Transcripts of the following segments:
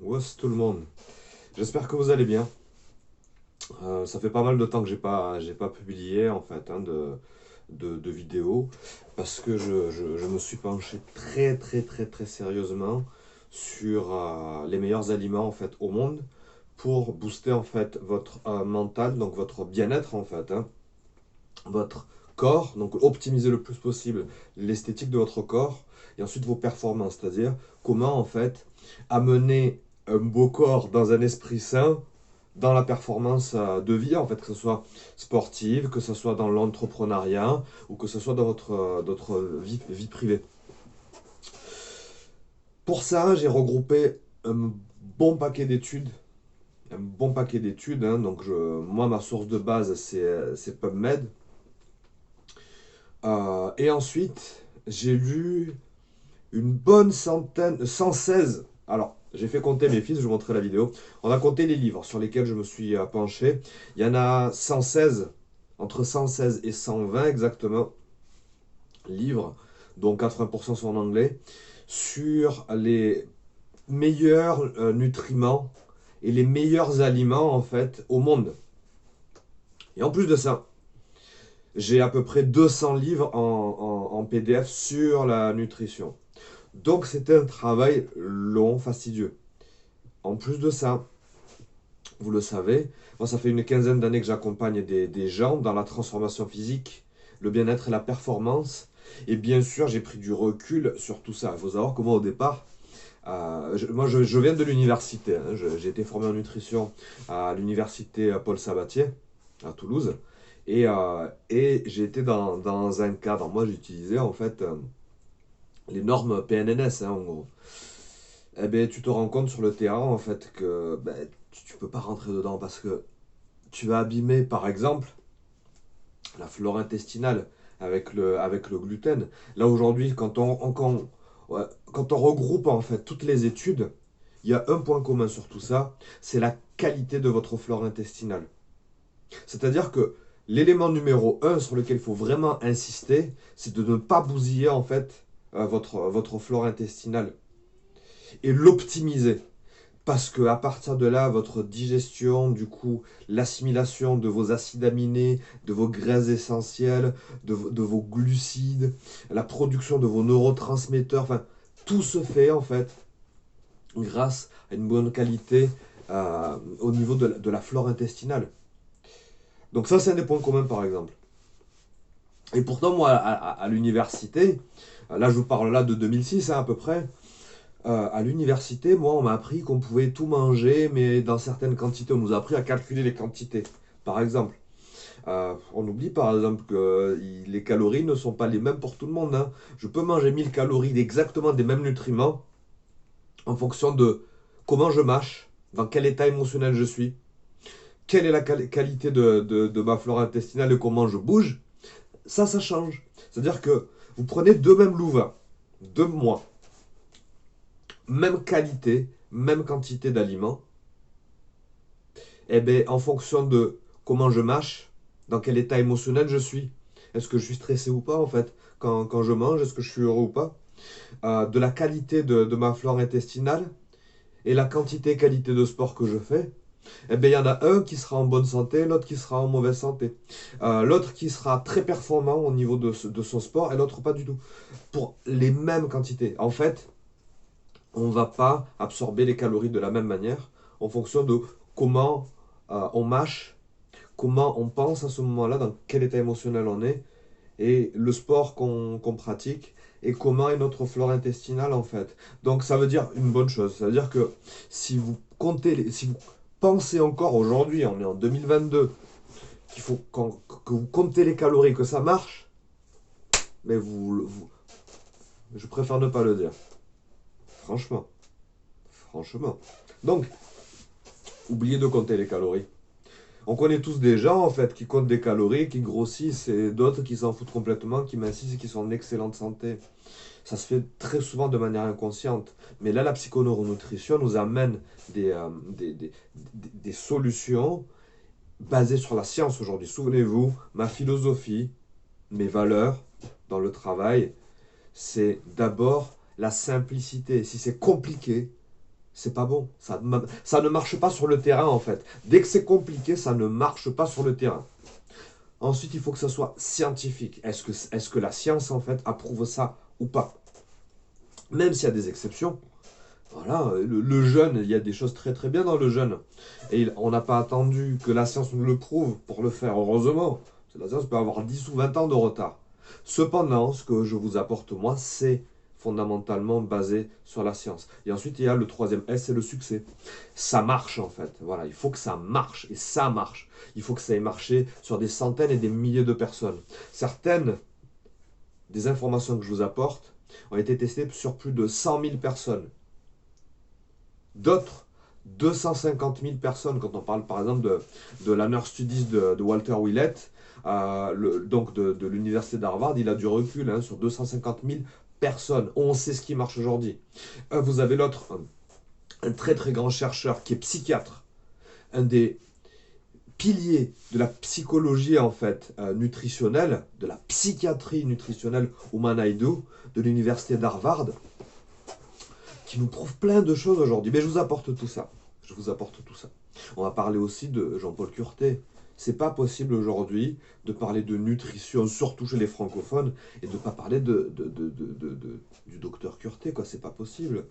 What's tout le monde? J'espère que vous allez bien. Ça fait pas mal de temps que j'ai pas publié en fait de vidéos parce que je me suis penché très sérieusement sur les meilleurs aliments en fait au monde pour booster en fait votre mental, donc votre bien-être en fait, votre corps, donc optimiser le plus possible l'esthétique de votre corps et ensuite vos performances, c'est-à-dire comment en fait amener un beau corps dans un esprit sain dans la performance de vie, en fait, que ce soit sportive, que ce soit dans l'entrepreneuriat ou que ce soit dans votre vie privée. Pour ça, j'ai regroupé un bon paquet d'études. Un bon paquet d'études. Donc, moi, ma source de base, c'est PubMed. Et ensuite, j'ai lu une bonne centaine, 116. Alors, j'ai fait compter mes fils, je vous montrerai la vidéo. On a compté les livres sur lesquels je me suis penché. Il y en a 116, entre 116 et 120 exactement, livres, dont 80% sont en anglais, sur les meilleurs nutriments et les meilleurs aliments en fait au monde. Et en plus de ça, j'ai à peu près 200 livres en PDF sur la nutrition. Donc c'était un travail long, fastidieux. En plus de ça, vous le savez, moi ça fait une quinzaine d'années que j'accompagne des gens dans la transformation physique, le bien-être et la performance. Et bien sûr, j'ai pris du recul sur tout ça. Il faut savoir que moi au départ, je viens de l'université. J'ai été formé en nutrition à l'université Paul Sabatier à Toulouse. Et j'ai été dans un cadre. Moi j'utilisais en fait les normes PNNS, en gros. Eh ben, tu te rends compte sur le terrain en fait que ben, tu peux pas rentrer dedans parce que tu vas abîmer par exemple la flore intestinale avec le gluten. Là aujourd'hui, ouais, quand on regroupe en fait toutes les études, il y a un point commun sur tout ça, c'est la qualité de votre flore intestinale. C'est-à-dire que l'élément numéro un sur lequel il faut vraiment insister, c'est de ne pas bousiller en fait votre flore intestinale et l'optimiser. Parce que à partir de là, votre digestion, du coup, l'assimilation de vos acides aminés, de vos graisses essentielles, de vos glucides, la production de vos neurotransmetteurs, enfin, tout se fait en fait grâce à une bonne qualité au niveau de la flore intestinale. Donc ça, c'est un des points communs par exemple. Et pourtant, moi, à l'université, là je vous parle là de 2006 à peu près, à l'université, moi, on m'a appris qu'on pouvait tout manger, mais dans certaines quantités. On nous a appris à calculer les quantités. Par exemple, on oublie par exemple que les calories ne sont pas les mêmes pour tout le monde, hein. Je peux manger 1000 calories d'exactement des mêmes nutriments en fonction de comment je mâche, dans quel état émotionnel je suis, quelle est la qualité de ma flore intestinale et comment je bouge. Ça change. C'est-à-dire que vous prenez deux mêmes louvains, deux mois, même qualité, même quantité d'aliments, eh bien, en fonction de comment je mâche, dans quel état émotionnel je suis, est-ce que je suis stressé ou pas en fait, quand je mange, est-ce que je suis heureux ou pas, de la qualité de ma flore intestinale et la qualité de sport que je fais, eh bien, il y en a un qui sera en bonne santé, l'autre qui sera en mauvaise santé. L'autre qui sera très performant au niveau de son sport et l'autre pas du tout. Pour les mêmes quantités. En fait, on ne va pas absorber les calories de la même manière en fonction de comment on mâche, comment on pense à ce moment-là, dans quel état émotionnel on est, et le sport qu'on pratique, et comment est notre flore intestinale en fait. Donc ça veut dire une bonne chose, ça veut dire que si vous comptez, si vous pensez encore aujourd'hui, on est en 2022, que vous comptez les calories, que ça marche, mais je préfère ne pas le dire. Franchement, franchement. Donc, oubliez de compter les calories. On connaît tous des gens en fait qui comptent des calories, qui grossissent et d'autres qui s'en foutent complètement, qui mincissent et qui sont en excellente santé. Ça se fait très souvent de manière inconsciente. Mais là, la psychoneuronutrition nous amène des solutions basées sur la science aujourd'hui. Souvenez-vous, ma philosophie, mes valeurs dans le travail, c'est d'abord la simplicité. Si c'est compliqué, C'est pas bon. Ça ne marche pas sur le terrain, en fait. Dès que c'est compliqué, ça ne marche pas sur le terrain. Ensuite, il faut que ça soit scientifique. Est-ce que la science, en fait, approuve ça ou pas? Même s'il y a des exceptions. Voilà, le jeûne, il y a des choses très très bien dans le jeûne. Et on n'a pas attendu que la science nous le prouve pour le faire, heureusement. Parce que la science peut avoir 10 ou 20 ans de retard. Cependant, ce que je vous apporte moi, c'est fondamentalement basé sur la science. Et ensuite, il y a le troisième S, c'est le succès. Ça marche en fait. Voilà, il faut que ça marche. Et ça marche. Il faut que ça ait marché sur des centaines et des milliers de personnes. Certaines des informations que je vous apporte ont été testées sur plus de 100 000 personnes. D'autres, 250 000 personnes, quand on parle par exemple de la Nurse Studies de Walter Willett, donc de l'université d'Harvard, il a du recul sur 250 000 personnes. On sait ce qui marche aujourd'hui. Vous avez l'autre, un très très grand chercheur qui est psychiatre, un des piliers de la psychologie en fait nutritionnelle, de la psychiatrie nutritionnelle Humanaidu, de l'université d'Harvard, qui nous prouve plein de choses aujourd'hui. Mais je vous apporte tout ça. Je vous apporte tout ça. On va parler aussi de Jean-Paul Curtet. C'est pas possible aujourd'hui de parler de nutrition, surtout chez les francophones, et de ne pas parler du docteur Curtet, quoi. C'est pas possible.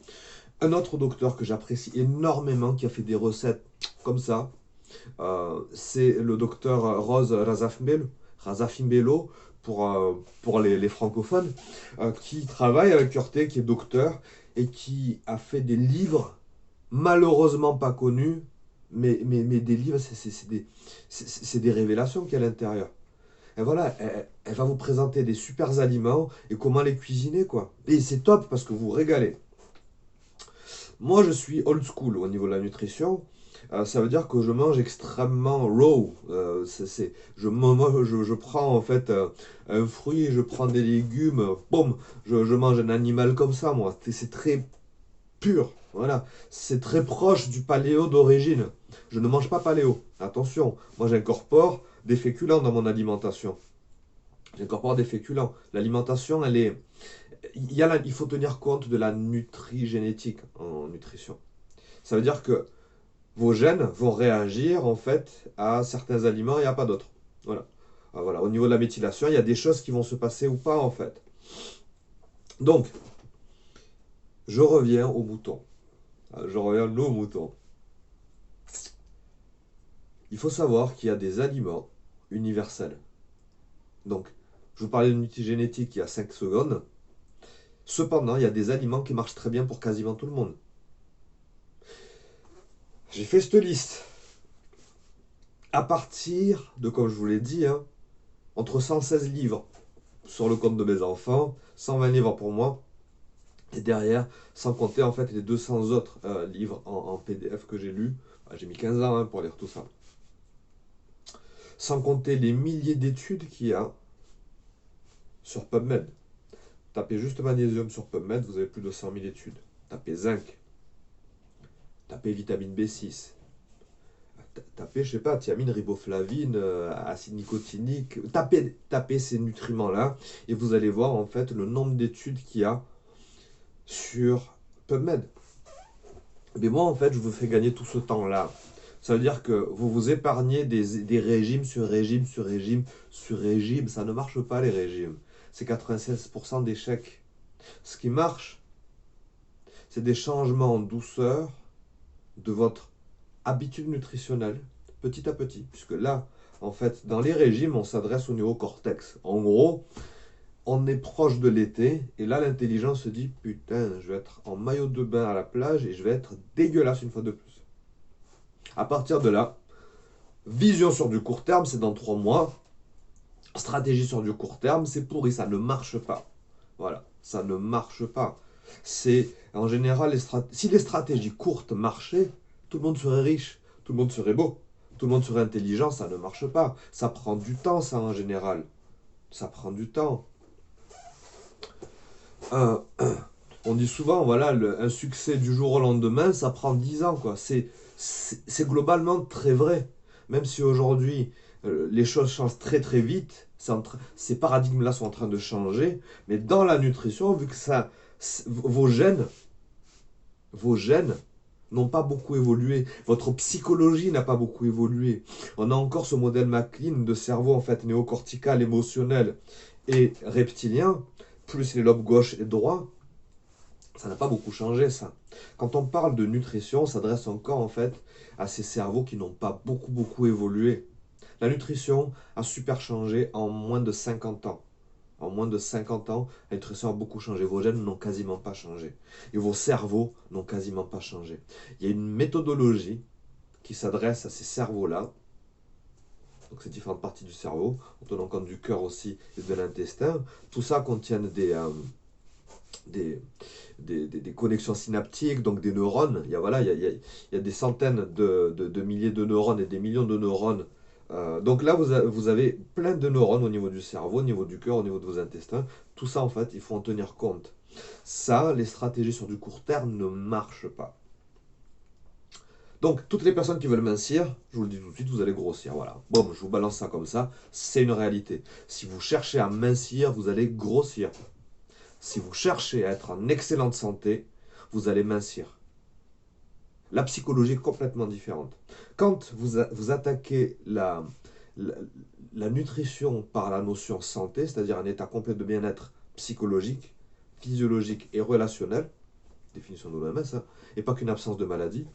Un autre docteur que j'apprécie énormément, qui a fait des recettes comme ça, c'est le docteur Rose Razafimbello pour les francophones, qui travaille avec Curtet, qui est docteur, et qui a fait des livres malheureusement pas connus, mais des livres, c'est des révélations qu'il y a à l'intérieur. Et voilà, elle va vous présenter des super aliments et comment les cuisiner, quoi. Et c'est top parce que vous vous régalez. Moi, je suis old school au niveau de la nutrition. Ça veut dire que je mange extrêmement raw. Je prends en fait un fruit, je prends des légumes, boum, je mange un animal comme ça, moi. C'est très pur. Voilà, c'est très proche du paléo d'origine. Je ne mange pas paléo. Attention, moi j'incorpore des féculents dans mon alimentation. J'incorpore des féculents. L'alimentation, elle est. Il faut tenir compte de la nutrigénétique en nutrition. Ça veut dire que vos gènes vont réagir en fait à certains aliments et à pas d'autres. Voilà. Voilà. Au niveau de la méthylation, il y a des choses qui vont se passer ou pas en fait. Donc, je reviens aux moutons. Je reviens à nos moutons. Il faut savoir qu'il y a des aliments universels. Donc, je vous parlais de nutrigénétique il y a 5 secondes. Cependant, il y a des aliments qui marchent très bien pour quasiment tout le monde. J'ai fait cette liste. À partir de, comme je vous l'ai dit, entre 116 livres sur le compte de mes enfants, 120 livres pour moi, et derrière, sans compter en fait les 200 autres livres en PDF que j'ai lus. J'ai mis 15 ans pour lire tout ça. Sans compter les milliers d'études qu'il y a sur PubMed. Tapez juste magnésium sur PubMed, vous avez plus de 100 000 études. Tapez zinc. Tapez vitamine B6. Tapez, je sais pas, thiamine, riboflavine, acide nicotinique. Tapez ces nutriments-là et vous allez voir en fait le nombre d'études qu'il y a sur PubMed. Mais moi, en fait, je vous fais gagner tout ce temps-là. Ça veut dire que vous vous épargnez des régimes sur régime sur régime sur régime. Ça ne marche pas, les régimes. C'est 96% d'échecs. Ce qui marche, c'est des changements en douceur de votre habitude nutritionnelle, petit à petit. Puisque là, en fait, dans les régimes, on s'adresse au néocortex. En gros, on est proche de l'été, et là, l'intelligence se dit, putain, je vais être en maillot de bain à la plage, et je vais être dégueulasse une fois de plus. À partir de là, vision sur du court terme, c'est dans 3 mois. Stratégie sur du court terme, c'est pourri, ça ne marche pas. Voilà, ça ne marche pas. C'est en général, si les stratégies courtes marchaient, tout le monde serait riche, tout le monde serait beau, tout le monde serait intelligent, ça ne marche pas. Ça prend du temps, ça en général. Ça prend du temps. On dit souvent, voilà, un succès du jour au lendemain, ça prend 10 ans, quoi. C'est globalement très vrai. Même si aujourd'hui, les choses changent très très vite, ces paradigmes-là sont en train de changer, mais dans la nutrition, vu que vos gènes n'ont pas beaucoup évolué. Votre psychologie n'a pas beaucoup évolué. On a encore ce modèle MacLean de cerveau en fait néocortical, émotionnel et reptilien, plus les lobes gauche et droit. Ça n'a pas beaucoup changé ça. Quand on parle de nutrition, on s'adresse encore en fait à ces cerveaux qui n'ont pas beaucoup évolué. La nutrition a super changé en moins de 50 ans. En moins de 50 ans, la nutrition a beaucoup changé. Vos gènes n'ont quasiment pas changé. Et vos cerveaux n'ont quasiment pas changé. Il y a une méthodologie qui s'adresse à ces cerveaux-là, donc ces différentes parties du cerveau, en tenant compte du cœur aussi et de l'intestin. Tout ça contient des connexions synaptiques, donc des neurones. Il y a des centaines de milliers de neurones et des millions de neurones. Donc là, vous avez plein de neurones au niveau du cerveau, au niveau du cœur, au niveau de vos intestins. Tout ça, en fait, il faut en tenir compte. Ça, les stratégies sur du court terme ne marchent pas. Donc, toutes les personnes qui veulent mincir, je vous le dis tout de suite, vous allez grossir. Voilà. Bon, je vous balance ça comme ça. C'est une réalité. Si vous cherchez à mincir, vous allez grossir. Si vous cherchez à être en excellente santé, vous allez mincir. La psychologie est complètement différente. Quand vous attaquez la nutrition par la notion santé, c'est-à-dire un état complet de bien-être psychologique, physiologique et relationnel, définition de l'OMS, hein, et pas qu'une absence de maladie,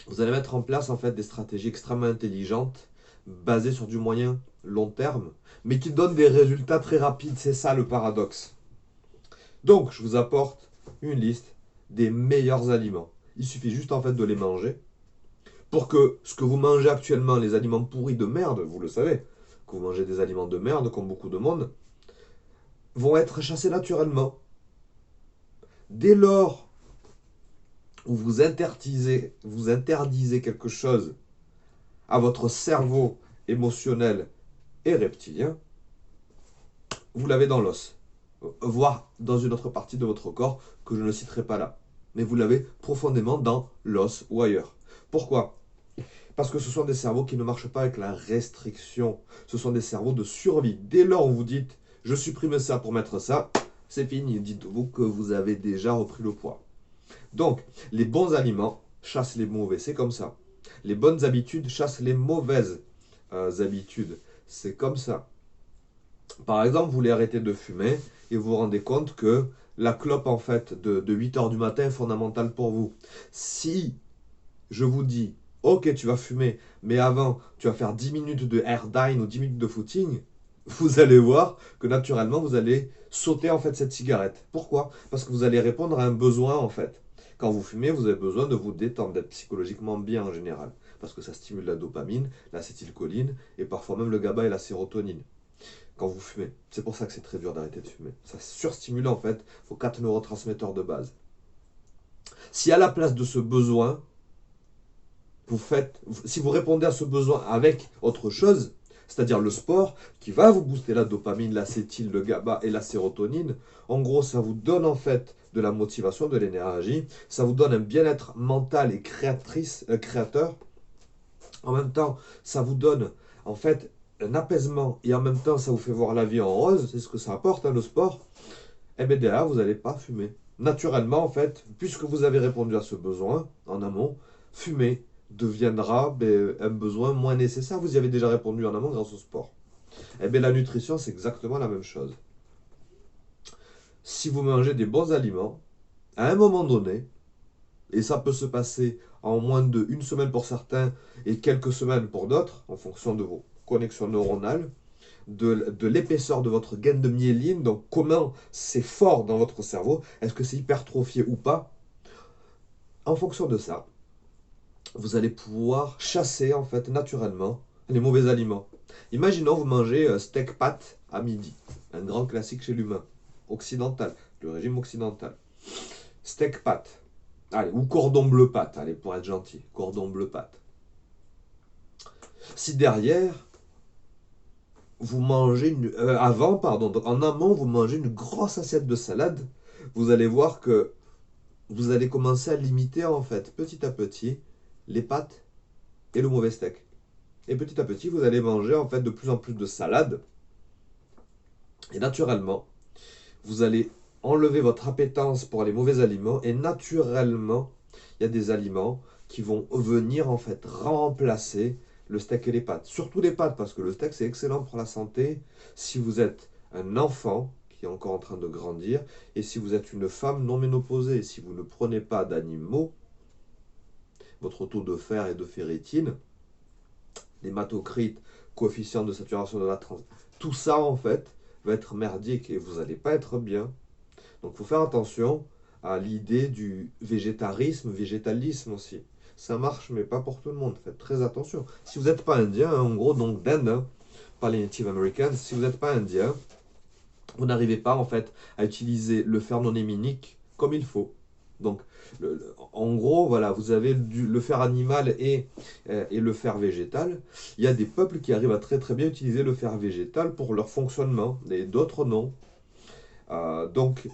vous allez mettre en place en fait des stratégies extrêmement intelligentes, basées sur du moyen long terme, mais qui donnent des résultats très rapides. C'est ça le paradoxe. Donc, je vous apporte une liste des meilleurs aliments. Il suffit juste en fait de les manger pour que ce que vous mangez actuellement, les aliments pourris de merde, vous le savez, que vous mangez des aliments de merde comme beaucoup de monde, vont être chassés naturellement. Dès lors où vous interdisez quelque chose à votre cerveau émotionnel et reptilien, vous l'avez dans l'os, voire dans une autre partie de votre corps que je ne citerai pas là. Mais vous l'avez profondément dans l'os ou ailleurs. Pourquoi? Parce que ce sont des cerveaux qui ne marchent pas avec la restriction. Ce sont des cerveaux de survie. Dès lors où vous dites « je supprime ça pour mettre ça », c'est fini. Dites-vous que vous avez déjà repris le poids. Donc, les bons aliments chassent les mauvais. C'est comme ça. Les bonnes habitudes chassent les mauvaises habitudes. C'est comme ça. Par exemple, vous voulez arrêter de fumer et vous vous rendez compte que la clope en fait de 8 heures du matin est fondamentale pour vous. Si je vous dis, ok, tu vas fumer, mais avant, tu vas faire 10 minutes de airdyne ou 10 minutes de footing, vous allez voir que naturellement, vous allez sauter en fait cette cigarette. Pourquoi? Parce que vous allez répondre à un besoin en fait. Quand vous fumez, vous avez besoin de vous détendre, d'être psychologiquement bien en général. Parce que ça stimule la dopamine, l'acétylcholine et parfois même le GABA et la sérotonine quand vous fumez. C'est pour ça que c'est très dur d'arrêter de fumer. Ça surstimule en fait vos 4 neurotransmetteurs de base. Si à la place de ce besoin, si vous répondez à ce besoin avec autre chose, c'est-à-dire le sport, qui va vous booster la dopamine, l'acétyl, le GABA et la sérotonine, en gros, ça vous donne en fait de la motivation, de l'énergie, ça vous donne un bien-être mental et créateur. En même temps, ça vous donne en fait un apaisement et en même temps, ça vous fait voir la vie en rose, c'est ce que ça apporte, hein, le sport. Et bien derrière, vous n'allez pas fumer. Naturellement, en fait, puisque vous avez répondu à ce besoin en amont, fumer deviendra un besoin moins nécessaire. Vous y avez déjà répondu en amont grâce au sport. Et bien la nutrition, c'est exactement la même chose. Si vous mangez des bons aliments, à un moment donné, et ça peut se passer en moins d'une semaine pour certains et quelques semaines pour d'autres, en fonction de vos connexions neuronales, de l'épaisseur de votre gaine de myéline, donc comment c'est fort dans votre cerveau, est-ce que c'est hypertrophié ou pas. En fonction de ça, vous allez pouvoir chasser en fait naturellement les mauvais aliments. Imaginons vous mangez steak pâte à midi, un grand classique chez l'humain, occidental, le régime occidental. Steak pâte, allez, ou cordon bleu pâte, allez, pour être gentil, cordon bleu pâte. Si derrière, vous mangez donc en amont, vous mangez une grosse assiette de salade, vous allez voir que vous allez commencer à limiter en fait, petit à petit, les pâtes et le mauvais steak. Et petit à petit, vous allez manger en fait de plus en plus de salade. Et naturellement, vous allez enlever votre appétence pour les mauvais aliments et naturellement, il y a des aliments qui vont venir en fait remplacer le steak et les pâtes. Surtout les pâtes, parce que le steak c'est excellent pour la santé si vous êtes un enfant qui est encore en train de grandir, et si vous êtes une femme non ménopausée, si vous ne prenez pas d'animaux, votre taux de fer et de ferritine, l'hématocrite, coefficient de saturation de la trans, tout ça en fait va être merdique et vous n'allez pas être bien. Donc il faut faire attention à l'idée du végétarisme, végétalisme aussi. Ça marche, mais pas pour tout le monde. Faites très attention. Si vous n'êtes pas indien, hein, en gros, donc d'Inde, hein, pas les Native Americans, si vous n'êtes pas indien, vous n'arrivez pas en fait à utiliser le fer non héminique comme il faut. Donc, en gros, voilà, vous avez le fer animal et le fer végétal. Il y a des peuples qui arrivent à très très bien utiliser le fer végétal pour leur fonctionnement, et d'autres non. Donc,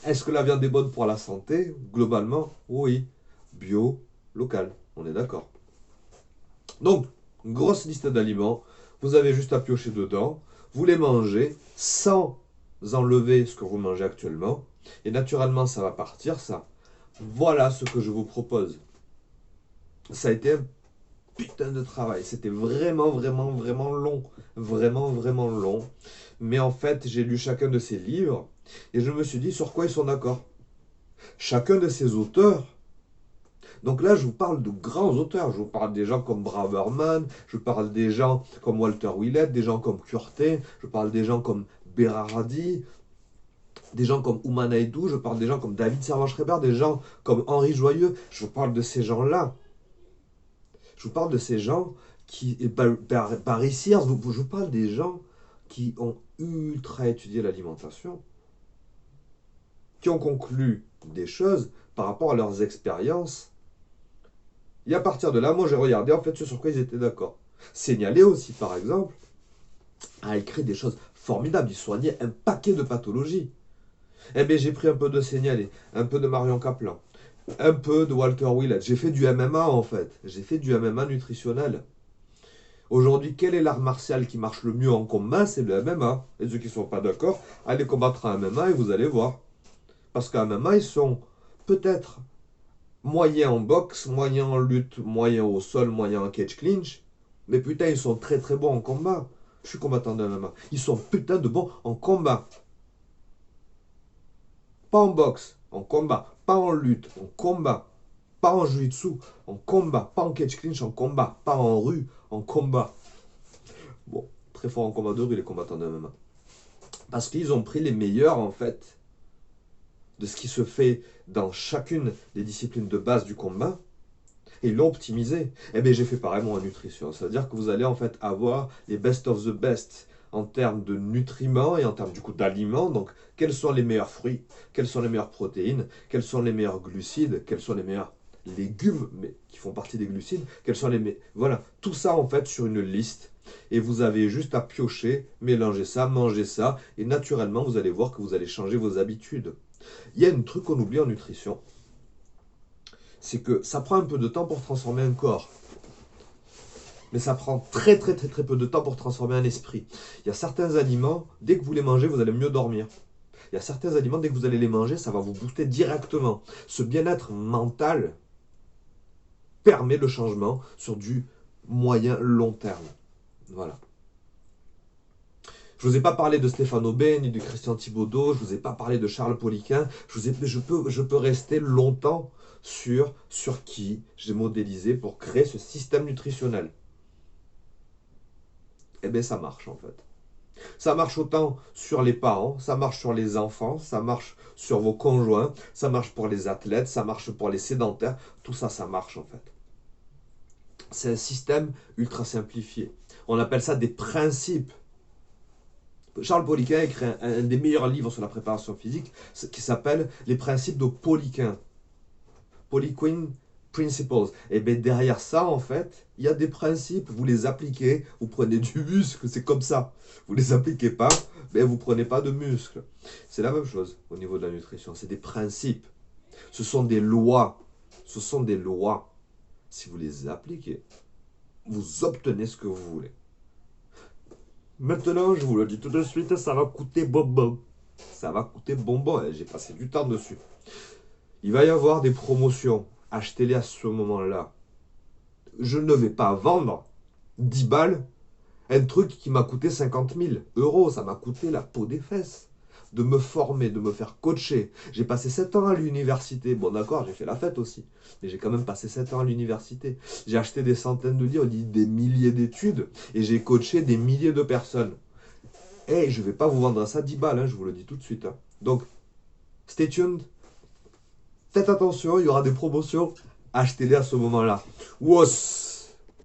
est-ce que la viande est bonne pour la santé? Globalement, oui. Bio, local, on est d'accord. Donc, une grosse liste d'aliments. Vous avez juste à piocher dedans. Vous les mangez sans enlever ce que vous mangez actuellement. Et naturellement, ça va partir, ça. Voilà ce que je vous propose. Ça a été un putain de travail. C'était vraiment, vraiment, vraiment long. Vraiment, vraiment long. Mais en fait, j'ai lu chacun de ces livres et je me suis dit sur quoi ils sont d'accord. Chacun de ces auteurs. Donc là, je vous parle de grands auteurs. Je vous parle des gens comme Braverman, je parle des gens comme Walter Willett, des gens comme Curté, je parle des gens comme Berardi, des gens comme Ouman Aidou, je parle des gens comme David Servan-Schreiber, des gens comme Henri Joyeux. Je vous parle de ces gens-là. Je vous parle de ces gens qui... Barry Sears, je vous parle des gens qui ont ultra étudié l'alimentation, qui ont conclu des choses par rapport à leurs expériences. Et à partir de là, moi j'ai regardé en fait ce sur quoi ils étaient d'accord. Signalé aussi, par exemple, a écrit des choses formidables. Il soignait un paquet de pathologies. Eh bien, j'ai pris un peu de Signalé, un peu de Marion Kaplan, un peu de Walter Willett. J'ai fait du MMA en fait. J'ai fait du MMA nutritionnel. Aujourd'hui, quel est l'art martial qui marche le mieux en combat? C'est le MMA. Et ceux qui ne sont pas d'accord, allez combattre en MMA et vous allez voir. Parce qu'en MMA, ils sont peut-être moyens en boxe, moyens en lutte, moyens au sol, moyens en cage clinch. Mais putain, ils sont très très bons en combat. Je suis combattant de MMA. Ils sont putain de bons en combat. Pas en boxe, en combat. Pas en lutte, en combat. Pas en jiu-jitsu, en combat. Pas en cage clinch, en combat. Pas en rue, en combat. Bon, très fort en combat de rue, les combattants de MMA. Parce qu'ils ont pris les meilleurs, en fait, de ce qui se fait dans chacune des disciplines de base du combat, et ils l'ont optimisé. Eh bien, j'ai fait pareil en nutrition. C'est-à-dire que vous allez en fait avoir les best of the best en termes de nutriments et en termes du coup d'aliments. Donc, quels sont les meilleurs fruits, quelles sont les meilleures protéines, quels sont les meilleurs glucides, quels sont les meilleurs légumes mais qui font partie des glucides, quels sont les voilà, tout ça en fait sur une liste. Et vous avez juste à piocher, mélanger ça, manger ça, et naturellement vous allez voir que vous allez changer vos habitudes. Il y a un truc qu'on oublie en nutrition, c'est que ça prend un peu de temps pour transformer un corps. Mais ça prend très très très très peu de temps pour transformer un esprit. Il y a certains aliments, dès que vous les mangez, vous allez mieux dormir. Il y a certains aliments, dès que vous allez les manger, ça va vous booster directement. Ce bien-être mental permet le changement sur du moyen long terme. Voilà. Je ne vous ai pas parlé de Stéphane Aubin ni de Christian Thibaudeau, je ne vous ai pas parlé de Charles Poliquin, je peux rester longtemps sur qui j'ai modélisé pour créer ce système nutritionnel. Eh bien ça marche en fait. Ça marche autant sur les parents, ça marche sur les enfants, ça marche sur vos conjoints, ça marche pour les athlètes, ça marche pour les sédentaires, tout ça, ça marche en fait. C'est un système ultra simplifié. On appelle ça des principes. Charles Poliquin a écrit un des meilleurs livres sur la préparation physique qui s'appelle Les principes de Poliquin. Poliquin Principles. Et bien derrière ça, en fait, il y a des principes. Vous les appliquez, vous prenez du muscle, c'est comme ça. Vous les appliquez pas, mais vous prenez pas de muscle. C'est la même chose au niveau de la nutrition. C'est des principes. Ce sont des lois. Ce sont des lois. Si vous les appliquez, vous obtenez ce que vous voulez. Maintenant, je vous le dis tout de suite, ça va coûter bonbon. Ça va coûter bonbon. J'ai passé du temps dessus. Il va y avoir des promotions. Achetez-les à ce moment-là. Je ne vais pas vendre 10 balles un truc qui m'a coûté 50 000 euros. Ça m'a coûté la peau des fesses. De me former, de me faire coacher. J'ai passé 7 ans à l'université. Bon, d'accord, j'ai fait la fête aussi. Mais j'ai quand même passé 7 ans à l'université. J'ai acheté des centaines de livres, des milliers d'études. Et j'ai coaché des milliers de personnes. Et je vais pas vous vendre ça 10 balles, hein, je vous le dis tout de suite, hein. Donc, stay tuned. Faites attention, il y aura des promotions. Achetez-les à ce moment-là. Wos!